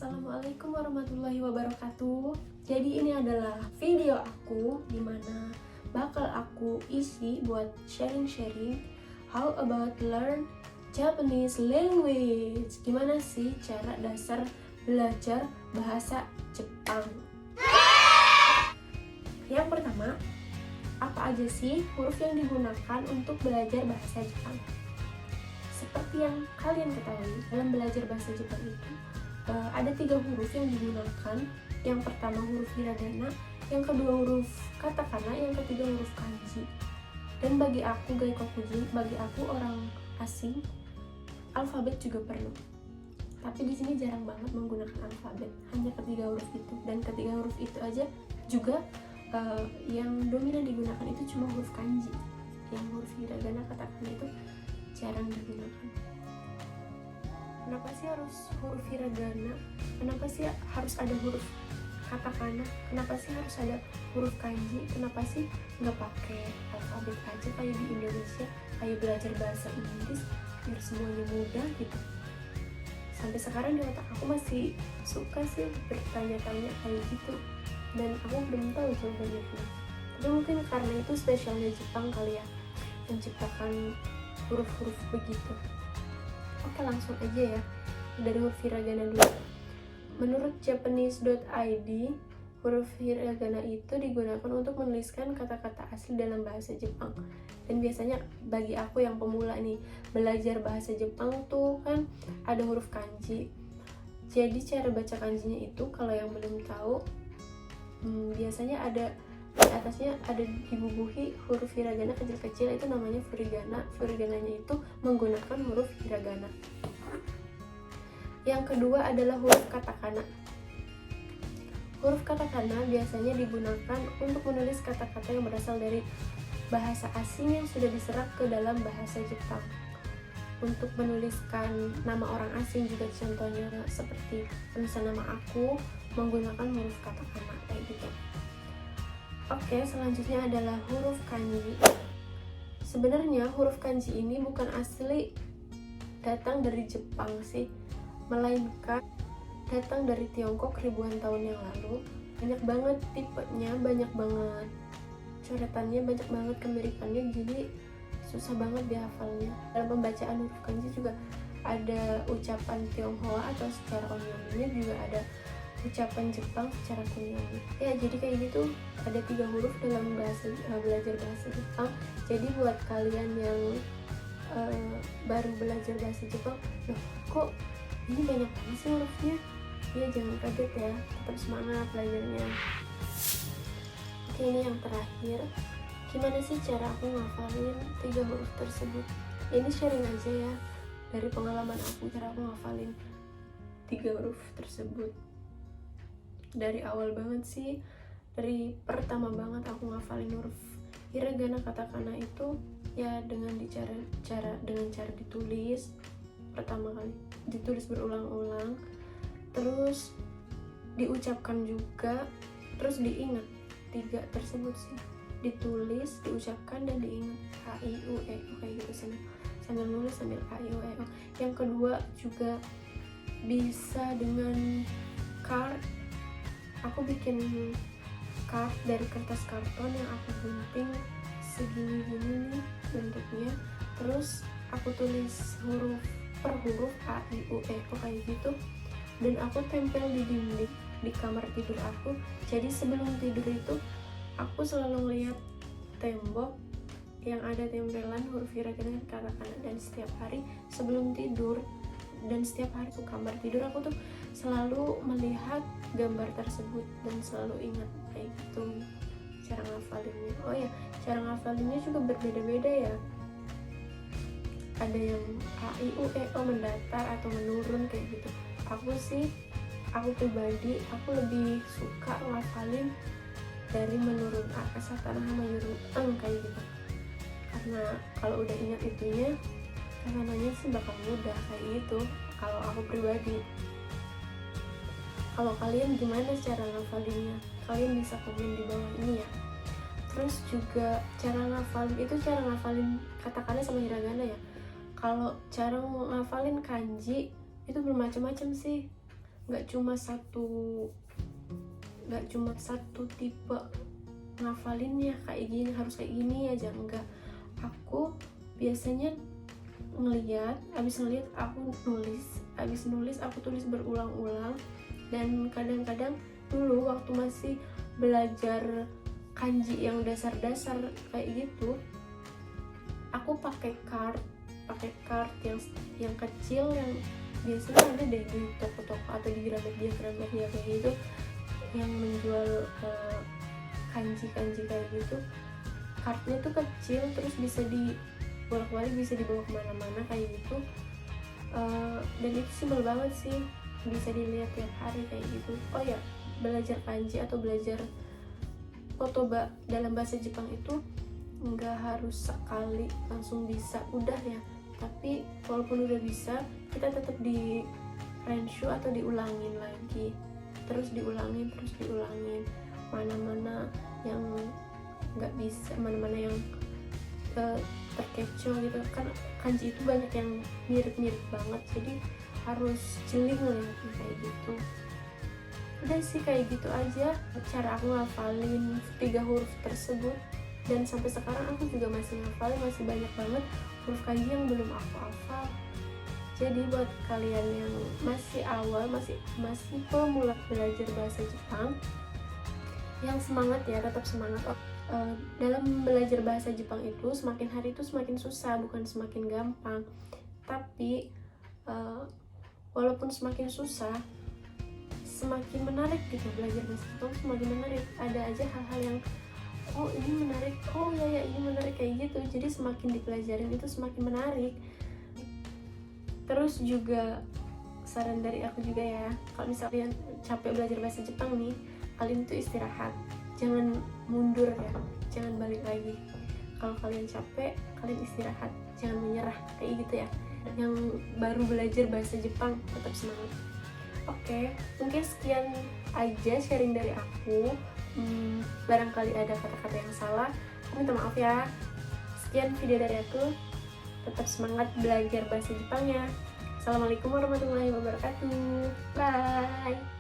Assalamualaikum warahmatullahi wabarakatuh. Jadi ini adalah video aku dimana bakal aku isi buat sharing-sharing how about learn Japanese language. Gimana sih cara dasar belajar bahasa Jepang? Yang pertama, apa aja sih huruf yang digunakan untuk belajar bahasa Jepang? Seperti yang kalian ketahui, dalam belajar bahasa Jepang itu ada 3 huruf yang digunakan. Yang pertama huruf hiragana, yang kedua huruf katakana, yang ketiga huruf kanji. Dan bagi aku gaikokujin, bagi aku orang asing, alfabet juga perlu. Tapi di sini jarang banget menggunakan alfabet, hanya ketiga huruf itu. Dan ketiga huruf itu aja juga yang dominan digunakan itu cuma huruf kanji. Yang huruf hiragana, katakana itu jarang digunakan. Kenapa sih harus huruf hiragana? Kenapa sih harus ada huruf katakana? Kenapa sih harus ada huruf kanji? Kenapa sih nggak pakai alfabet aja kayak di Indonesia, kayak belajar bahasa Inggris biar semuanya mudah gitu? Sampai sekarang di otak aku masih suka sih bertanya-tanya kayak gitu, dan aku belum tahu jawabannya kenapa. Tapi mungkin karena itu spesialnya Jepang kali ya, menciptakan huruf-huruf begitu. Oke, langsung aja ya dari huruf hiragana dulu. Menurut japanese.id, huruf hiragana itu digunakan untuk menuliskan kata-kata asli dalam bahasa Jepang. Dan biasanya bagi aku yang pemula nih, belajar bahasa Jepang tuh kan ada huruf kanji. Jadi cara baca kanjinya itu, kalau yang belum tahu, biasanya ada di atasnya ada dibubuhi huruf hiragana kecil-kecil, itu namanya furigana. Furigananya itu menggunakan huruf hiragana. Yang kedua adalah huruf katakana. Huruf katakana biasanya digunakan untuk menulis kata-kata yang berasal dari bahasa asing yang sudah diserap ke dalam bahasa Jepang. Untuk menuliskan nama orang asing juga, contohnya seperti penulisan nama aku menggunakan huruf katakana kayak gitu. Oke, selanjutnya adalah huruf kanji. Sebenarnya huruf kanji ini bukan asli datang dari Jepang sih, melainkan datang dari Tiongkok ribuan tahun yang lalu. Banyak banget tipenya, banyak banget coretannya, banyak banget kemiripannya, jadi susah banget dihafalnya. Dalam pembacaan huruf kanji juga ada ucapan Tionghoa atau secara onyominya, juga ada ucapan Jepang secara kunyomi. Ya, jadi kayak gitu, ada 3 huruf dalam belajar bahasa Jepang. Jadi buat kalian yang baru belajar bahasa Jepang, loh kok ini banyak banget sih hurufnya? Ya jangan kaget ya, tetap semangat belajarnya. Oke, ini yang terakhir. Gimana sih cara aku ngafalin 3 huruf tersebut? Ya, ini sharing aja ya, dari pengalaman aku cara aku ngafalin 3 huruf tersebut. Dari awal banget sih, dari pertama banget aku ngafalin huruf hiragana katakana itu ya dengan cara ditulis. Pertama kali ditulis berulang-ulang, terus diucapkan juga, terus diingat. 3 tersebut sih, ditulis, diucapkan, dan diingat. A, I, U, E, O kayak gitu, sambil nulis sambil A, I, U, E, O. Yang kedua juga bisa dengan card. Aku bikin card dari kertas karton yang aku gunting segini-gini nih bentuknya, terus aku tulis huruf per huruf A, I, U, E, O kayak gitu, dan aku tempel di dinding di kamar tidur aku. Jadi sebelum tidur itu aku selalu ngeliat tembok yang ada tempelan huruf hiragana dan katakana, dan setiap hari sebelum tidur dan setiap hari ke kamar tidur aku tuh selalu melihat gambar tersebut dan selalu ingat kayak gitu cara ngafalinnya. Oh ya, cara ngafalinnya juga berbeda-beda ya. Ada yang A, I, U, E, O mendatar atau menurun kayak gitu. Aku pribadi, aku lebih suka ngafalin dari menurun, akasatana mayuru kayak gitu. Karena kalau udah ingat itunya, kasananya sih bakal mudah kayak gitu kalau aku pribadi. Kalau kalian gimana cara ngafalinnya? Kalian bisa komen di bawah ini ya. Terus juga cara ngafalin katakana sama hiragana ya. Kalau cara ngafalin kanji itu bermacam-macam sih. nggak cuma satu tipe ngafalinnya kayak gini, harus kayak gini aja, enggak. Aku biasanya abis ngeliat aku nulis aku tulis berulang-ulang. Dan kadang-kadang dulu waktu masih belajar kanji yang dasar-dasar kayak gitu, aku pakai card yang kecil, yang biasanya ada deh di toko-toko atau di Gramedia kayak gitu, yang menjual kanji kayak gitu. Cardnya tuh kecil, terus bisa bolak-balik, bisa dibawa kemana-mana kayak gitu. Dan itu simpel banget sih, bisa dilihat tiap hari kayak gitu. Oh ya, belajar kanji atau belajar foto dalam bahasa Jepang itu nggak harus sekali langsung bisa udah ya, tapi walaupun udah bisa, kita tetap di renshu atau diulangin lagi, terus diulangin, mana-mana yang nggak bisa, mana-mana yang terkecoh gitu kan. Kanji itu banyak yang mirip-mirip banget, jadi harus jeli ngeliatnya kayak gitu. Udah sih, kayak gitu aja cara aku ngafalin 3 huruf tersebut. Dan sampai sekarang aku juga masih ngafalin, masih banyak banget huruf kanji yang belum aku hafal. Jadi buat kalian yang masih awal, masih pemula belajar bahasa Jepang, yang semangat ya, tetap semangat. Dalam belajar bahasa Jepang itu semakin hari itu semakin susah, bukan semakin gampang. Tapi walaupun semakin susah, semakin menarik gitu. Belajar bahasa Jepang semakin menarik, ada aja hal-hal yang oh ini menarik, oh ya ini menarik kayak gitu. Jadi semakin dipelajarin itu semakin menarik. Terus juga saran dari aku juga ya, kalau misalnya capek belajar bahasa Jepang nih, kalian tuh istirahat, jangan mundur ya, jangan balik lagi. Kalau kalian capek, kalian istirahat, jangan menyerah kayak gitu ya. Yang baru belajar bahasa Jepang tetap semangat. Oke, mungkin sekian aja sharing dari aku. Barangkali ada kata-kata yang salah, aku minta maaf ya. Sekian video dari aku. Tetap semangat belajar bahasa Jepangnya. Assalamualaikum warahmatullahi wabarakatuh. Bye.